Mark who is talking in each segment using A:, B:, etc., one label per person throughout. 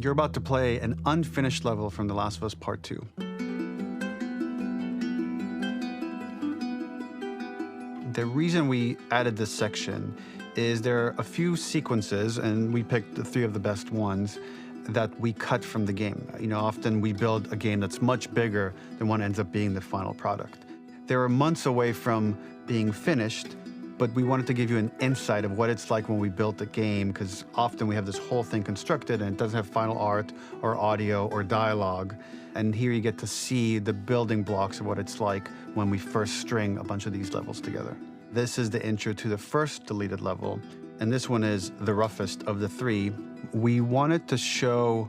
A: You're about to play an unfinished level from The Last of Us Part 2. The reason we added this section is there are a few sequences, and we picked the 3 of the best ones, that we cut from the game. You know, often we build a game that's much bigger than what ends up being the final product. They were months away from being finished, but we wanted to give you an insight of what it's like when we built a game, because often we have this whole thing constructed and it doesn't have final art or audio or dialogue. And here you get to see the building blocks of what it's like when we first string a bunch of these levels together. This is the intro to the first deleted level, and this one is the roughest of the 3. We wanted to show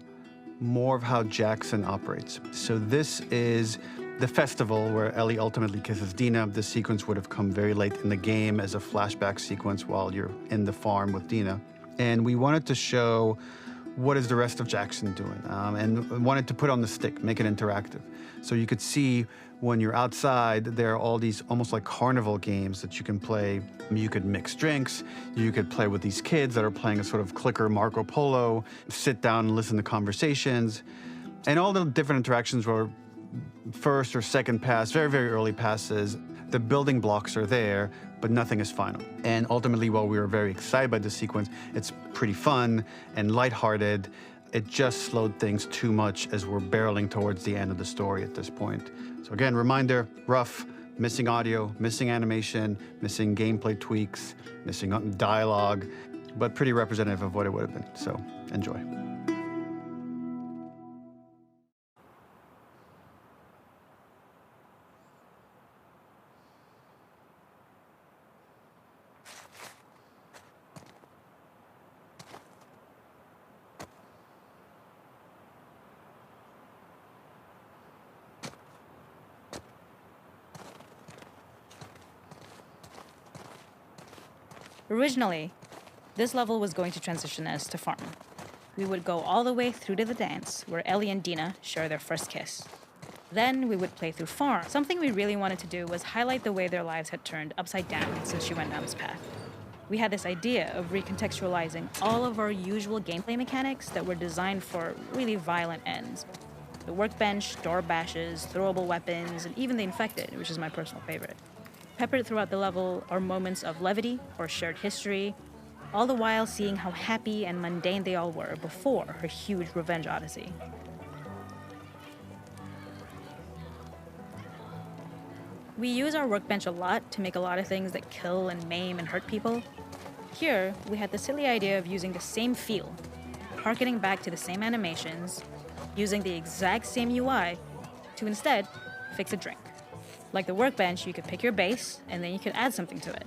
A: more of how Jackson operates. So this is the festival where Ellie ultimately kisses Dina. This sequence would have come very late in the game as a flashback sequence while you're in the farm with Dina. And we wanted to show what is the rest of Jackson doing, and wanted to put on the stick, make it interactive. So you could see when you're outside, there are all these almost like carnival games that you can play. You could mix drinks, you could play with these kids that are playing a sort of clicker Marco Polo, sit down and listen to conversations. And all the different interactions were first or second pass, very, very early passes. The building blocks are there, but nothing is final. And ultimately, while we were very excited by this sequence, it's pretty fun and lighthearted. It just slowed things too much as we're barreling towards the end of the story at this point. So again, reminder, rough, missing audio, missing animation, missing gameplay tweaks, missing dialogue, but pretty representative of what it would have been. So enjoy.
B: Originally, this level was going to transition us to farm. We would go all the way through to the dance, where Ellie and Dina share their first kiss. Then we would play through farm. Something we really wanted to do was highlight the way their lives had turned upside down since she went down this path. We had this idea of recontextualizing all of our usual gameplay mechanics that were designed for really violent ends. The workbench, door bashes, throwable weapons, and even the infected, which is my personal favorite. Peppered throughout the level are moments of levity or shared history, all the while seeing how happy and mundane they all were before her huge revenge odyssey. We use our workbench a lot to make a lot of things that kill and maim and hurt people. Here, we had the silly idea of using the same feel, harkening back to the same animations, using the exact same UI to instead fix a drink. Like the workbench, you could pick your base, and then you could add something to it.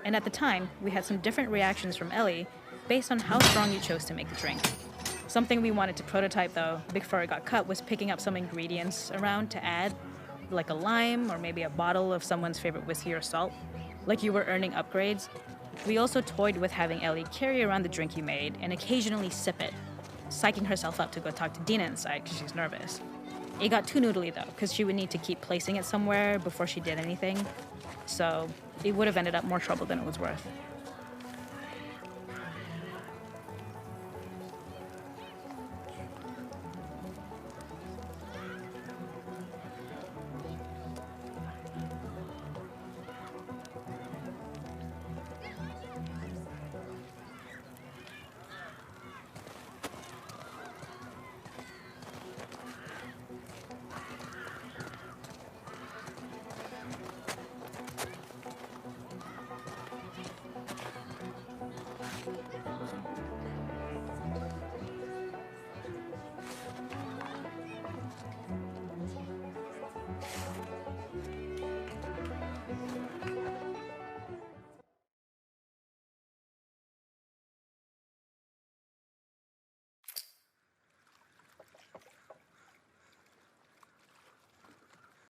B: And at the time, we had some different reactions from Ellie based on how strong you chose to make the drink. Something we wanted to prototype, though, before it got cut, was picking up some ingredients around to add, like a lime or maybe a bottle of someone's favorite whiskey or salt, like you were earning upgrades. We also toyed with having Ellie carry around the drink you made and occasionally sip it, psyching herself up to go talk to Dina inside because she's nervous. It got too noodly, though, because she would need to keep placing it somewhere before she did anything. So it would have ended up more trouble than it was worth.